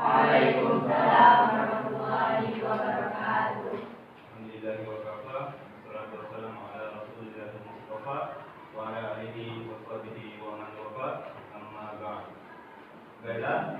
Waalaikumsalam warahmatullahi wabarakatuh. Alhamdulillahi wa kafa, wassalatu wassalamu ala Rasulillahil Mustafa wa ala alihi wa sahbihi wa man wafa, amma ba'd. Baiklah,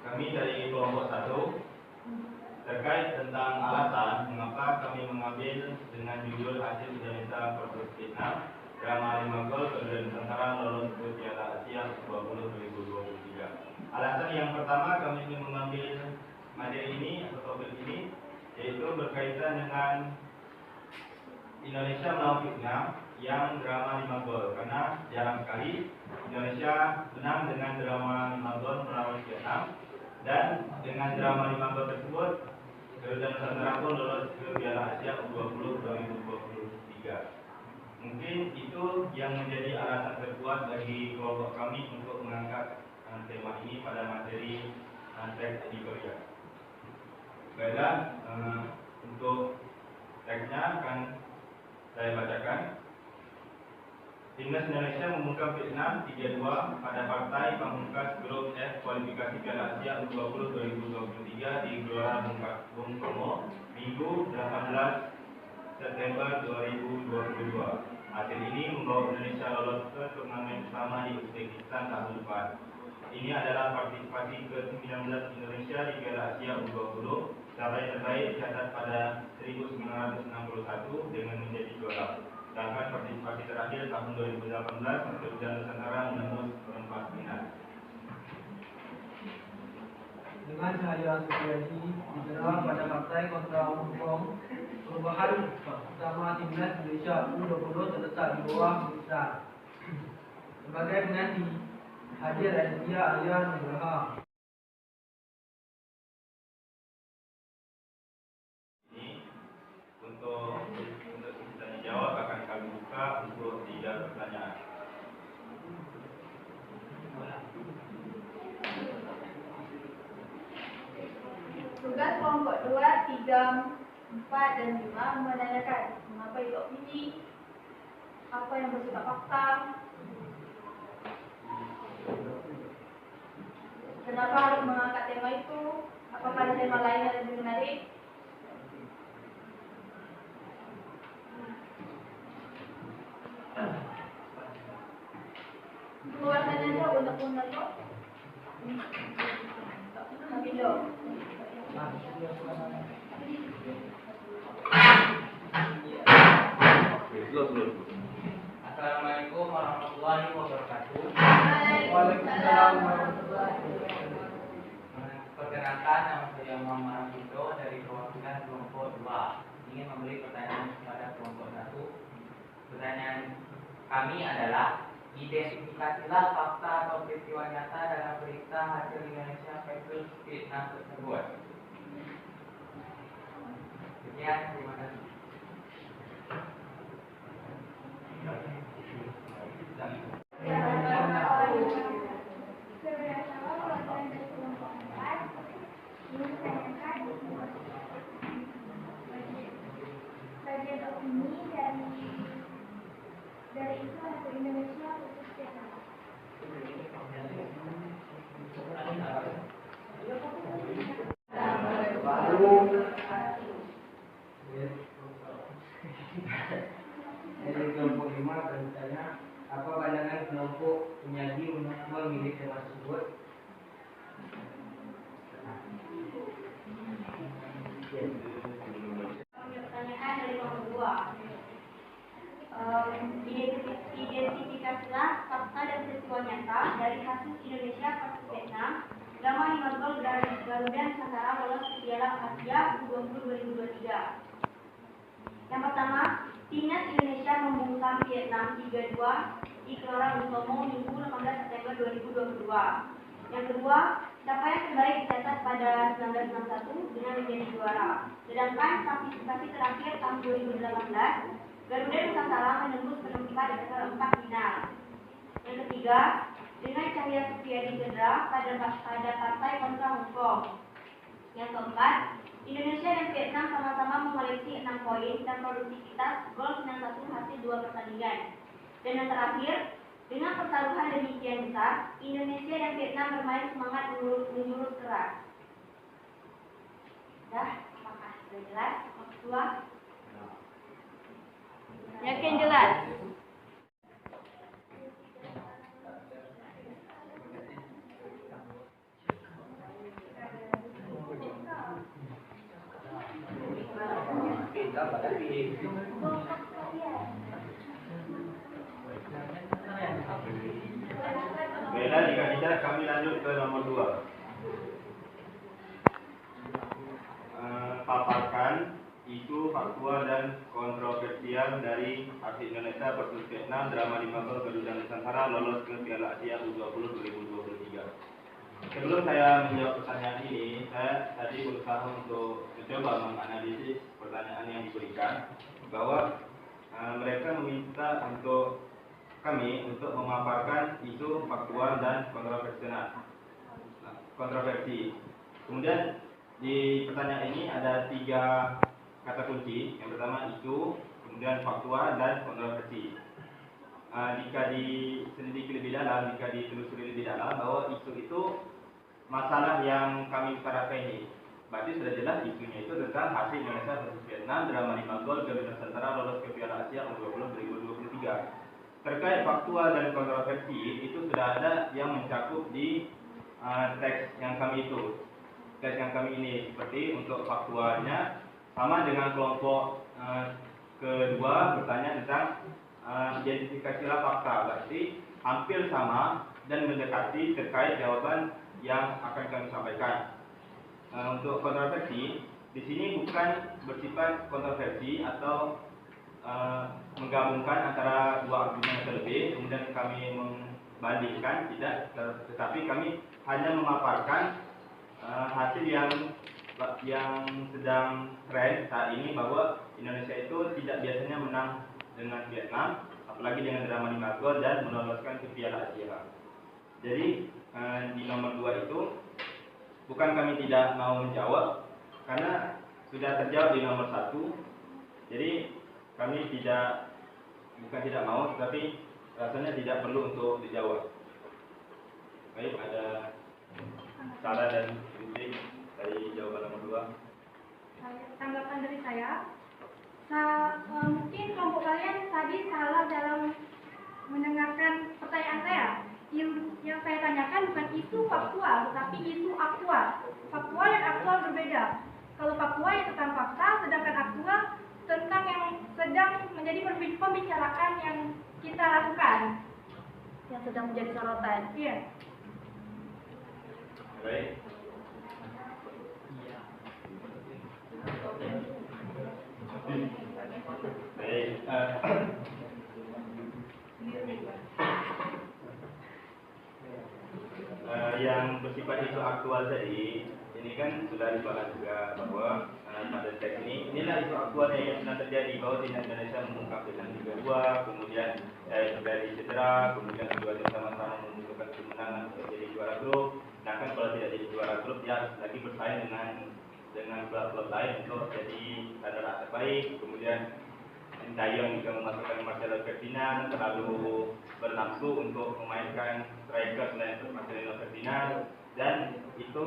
kami dari kelompok 1 terkait tentang alasan mengapa kami mengambil dengan judul hasil Indonesia versus Vietnam, drama 5 gol kedua Nusantara lolos ke Piala Asia U20 2023. Alasan yang pertama kami ingin mengambil materi ini atau topik ini yaitu berkaitan dengan Indonesia melawan Vietnam yang drama 5 gol, karena jarang sekali Indonesia menang dengan drama 5 gol melawan Vietnam, dan dengan drama 5 gol tersebut Garuda Nusantara pun lolos ke Piala Asia U20 2023. Mungkin itu yang menjadi alasan terkuat bagi kelompok kami untuk mengangkat tema ini pada materi teks editorial. Baiklah, untuk teksnya akan saya bacakan. Timnas Indonesia membungkam Vietnam 3-2 pada partai pamungkas grup F kualifikasi Piala Asia U20 2023 di Gelora Bung Tomo, Minggu 18 September 2022. Hasil ini membawa Indonesia lolos ke turnamen utama di Uzbekistan tahun depan. Ini adalah partisipasi ke-19 Indonesia di Piala Asia U20. Capaian terbaik dicatat pada 1961 dengan menjadi juara. Sedangkan partisipasi terakhir tahun 2018, Garuda Nusantara menembus perempat final. Dengan Cahaya Supriyadi digelar pada partai kontra Hong Kong, perubahan utama timnas Indonesia U20 terletak di bawah besar. Sebagai pengganti, hadir Aditya Arya Nugraha. Untuk kita jawab akan kami buka untuk 3 pertanyaan. Tugas kelompok 2, 3, 4, dan 5 menanyakan mengapa itu opini, apa yang bersifat fakta, kenapa harus mengangkat tema itu, apakah ada tema lain yang lebih menarik. Keluarkan aja unek-unek kok. Video. Assalamualaikum warahmatullahi wabarakatuh. Waalaikumsalam warahmatullahi wabarakatuh. Perkenalkan, nama saya Muhammad Abdul dari perwakilan kelompok 2. Ingin memberi pertanyaan kepada kelompok 1. Pertanyaan kami adalah, identifikasilah fakta atau peristiwa nyata dalam berita hasil Indonesia versus Vietnam tersebut. Sekian, terima kasih. Bagian opini dari itu hasil Indonesia versus Vietnam. Dari kelompok 5 bertanya, apa pandangan kelompok penyaji memilih tema tersebut? Pertanyaan dari kelompok 2. Identifikasilah fakta dan peristiwa nyata dari hasil Indonesia versus Vietnam, drama 5 gol Garuda Nusantara lolos ke Piala Asia U20 2023. Yang pertama, timnas Indonesia membungkam Vietnam 3-2 di Gelora Bung Tomo, Minggu 18 September 2022. Yang kedua, capaian terbaik dicatat pada 1961 dengan menjadi juara. Sedangkan partisipasi terakhir tahun 2018, Garuda Nusantara menembus perempat final. Yang ketiga, dengan Cahaya Supriyadi cedera pada partai kontra Hong Kong. Yang keempat, Indonesia dan Vietnam sama-sama mengoleksi 6 poin dan produktivitas gol 91 hasil 2 pertandingan. Dan yang terakhir, Dengan pertaruhan demikian besar, Indonesia dan Vietnam bermain semangat menjurus keras. Apakah sudah jelas, Pak Ketua? Yakin jelas? Baiklah, jika tidak kami lanjut ke nomor 2. Paparkan isu faktual dan kontroversial dari aksi Indonesia versus Vietnam drama 5 gol Garuda Nusantara lolos ke Piala Asia U20 2023. Sebelum saya menjawab pertanyaan ini, saya tadi berusaha untuk mencoba menganalisis pertanyaan yang diberikan, bahwa mereka meminta untuk kami untuk memaparkan isu faktual dan kontroversi. Kemudian di pertanyaan ini ada 3 kata kunci. Yang pertama isu, kemudian faktual dan kontroversi. Jika diselidiki lebih dalam, jika ditelusuri lebih dalam, bahwa isu itu masalah yang kami utarakan ini, berarti sudah jelas isunya itu tentang hasil Indonesia versus Vietnam drama 5 gol Garuda Nusantara lolos ke Piala Asia U20 2023. Terkait faktual dan kontroversi itu sudah ada yang mencakup di teks yang kami itu. Teks yang kami ini seperti untuk faktualnya sama dengan kelompok kedua bertanya tentang identifikasilah fakta, berarti hampir sama dan mendekati terkait jawaban yang akan kami sampaikan. Untuk kontroversi di sini bukan bersifat kontroversi atau menggabungkan antara 2 argumen yang terlebih kemudian kami membandingkan, tidak, tetapi kami hanya memaparkan hasil yang sedang tren saat ini, bahwa Indonesia itu tidak biasanya menang dengan Vietnam, apalagi dengan drama 5 gol dan meloloskan ke Piala Asia. Jadi di nomor 2 itu bukan kami tidak mau menjawab, karena sudah terjawab di nomor 1. Jadi kami bukan tidak mau, tetapi rasanya tidak perlu untuk dijawab. Baik, ada saran dan kritik dari jawaban nomor 2. Tanggapan dari saya, mungkin kelompok kalian tadi salah dalam mendengarkan pertanyaan saya. Yang saya tanyakan bukan isu faktual, tetapi isu aktual. Faktual dan aktual berbeda. Kalau faktual itu tentang fakta, sedangkan aktual tentang yang sedang menjadi pembicaraan yang kita lakukan, yang sedang menjadi sorotan. Iya. Baik. Baik. Yang bersifat isu aktual tadi, ini kan sudah dibahas juga bahwa pada teks inilah isu aktual yang sedang terjadi, bahwa timnas Indonesia mengungkap dengan Liga 2, kemudian terjadi cedera, kemudian keduanya sama-sama membutuhkan kemenangan untuk jadi juara grup. Sedangkan kalau tidak jadi juara grup, dia harus lagi bersaing dengan klub-klub lain untuk jadi standar terbaik. Kemudian Sintayong juga memasukkan Marcelo Ferdinand, terlalu bernafsu untuk memainkan striker selain Marcelo Ferdinand, dan itu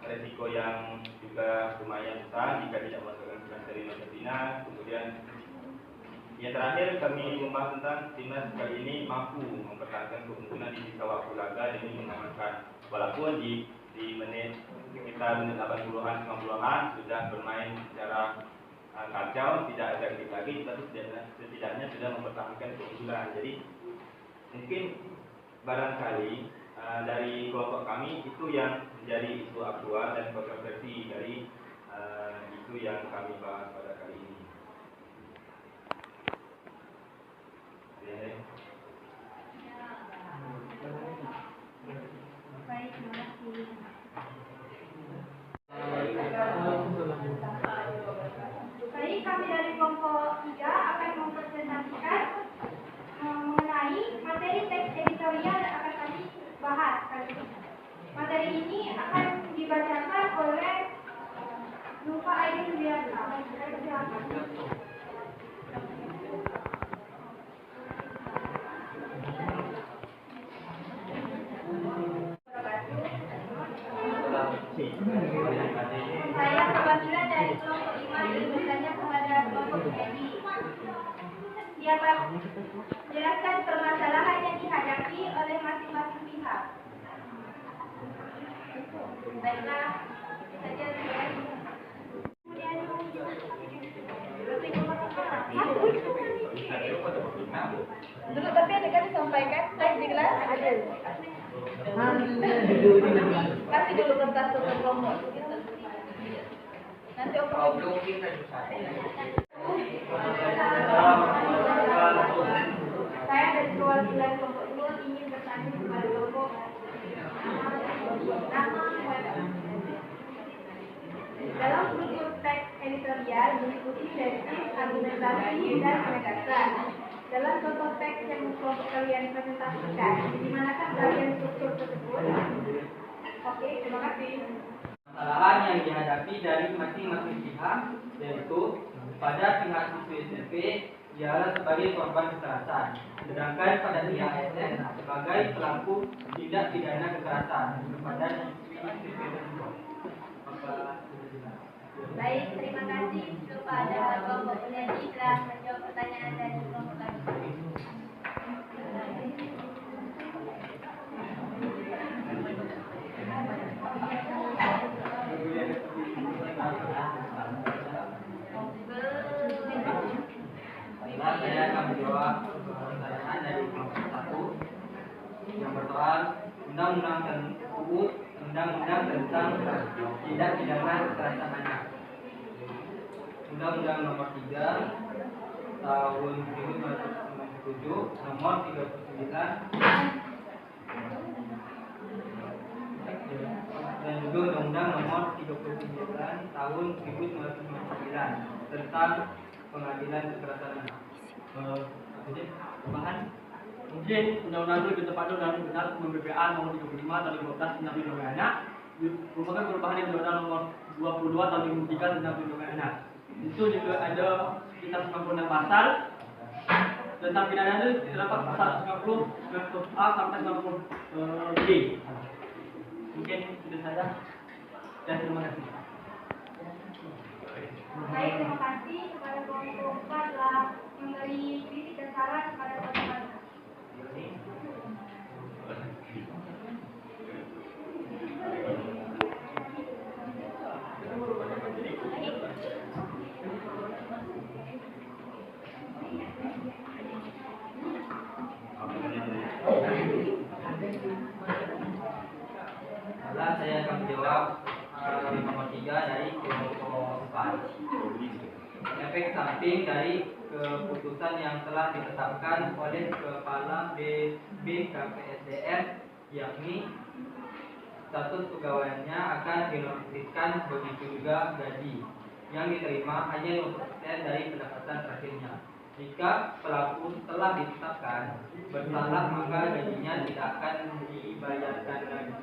resiko yang juga lumayan besar jika tidak memasukkan Marcelo Ferdinand. Kemudian yang terakhir kami membahas tentang timnas kali ini mampu mempertahankan keunggulan di sisa waktu laga demi mengamankan, walaupun di menit sekitar menit 80-an 90-an sudah bermain secara kacau, tidak ada kritik lagi, tapi setidaknya sudah mempertahankan keunggulan. Jadi mungkin barangkali dari kelompok kami itu yang menjadi isu aktual dan kontroversi dari isu yang kami bahas pada kali ini. Baik, terima kasih. Baik, kami dari kelompok 3 akan mempresentasikan mengenai materi teks editorial yang akan kami bahas kali ini. Materi ini akan dibacakan oleh Nova Aini Sudiarta. Silakan. Saya perwakilan dari kelompok 5 ingin bertanya kepada kelompok Edi. Siapa jelaskan permasalahan yang dihadapi oleh masing-masing pihak. Baiklah, saja saya. Kemudian dulu tapi ada kan disampaikan saya di kelas ada. Kasih dulu kertas ke kelompok gitu. Nanti Kalau kita saya dari perwakilan kelompok 2 ingin bertanya kepada kelompok dalam struktur teks editorial mengikuti tesis, argumentasi, dan penegasan. Dalam contoh teks yang kelompok kalian presentasikan, di manakah bagian struktur tersebut? Oke, terima kasih. Kesalahan yang dihadapi dari masing-masing pihak yaitu pada pihak siswi SMP ialah sebagai korban kekerasan, sedangkan pada pihak SM sebagai pelaku tindak pidana kekerasan kepada siswi tersebut. Baik, terima kasih kepada kelompok Edi telah menjawab pertanyaan dari kelompok kami. Saya akan menjawab pertanyaan dari kelompok 1 yang bersoal Undang-Undang tentang Tindak Pidana Kekerasan Anak. Undang-Undang Nomor 3 Tahun 1997 Nomor 39 dan juga Undang-Undang Nomor 39 Tahun 1999 tentang Pengadilan Kekerasan Anak. Jadi perubahan mungkin undang-undang itu lebih tepat dalam benar BPA nomor 35 tahun 2012 tentang perlindungan anak merupakan perubahan yang undang nomor 22 tahun 2003 tentang perlindungan anak. Itu juga ada sekitar 96 pasal tentang pidana itu terdapat pasal 90 A sampai 90 B. Mungkin itu saja dan terima kasih. Baik, terima kasih kepada kelompok 4 telah memberi kritik dan saran kepada teman-teman. Saya akan menjawab nomor 3 dari kelompok 4. Efek samping dari keputusan yang telah ditetapkan oleh Kepala BKPSDM yakni status pegawainya akan dinonaktifkan, begitu juga gaji yang diterima hanya 50% dari pendapatan terakhirnya. Jika pelaku telah ditetapkan bersalah maka gajinya tidak akan dibayarkan lagi.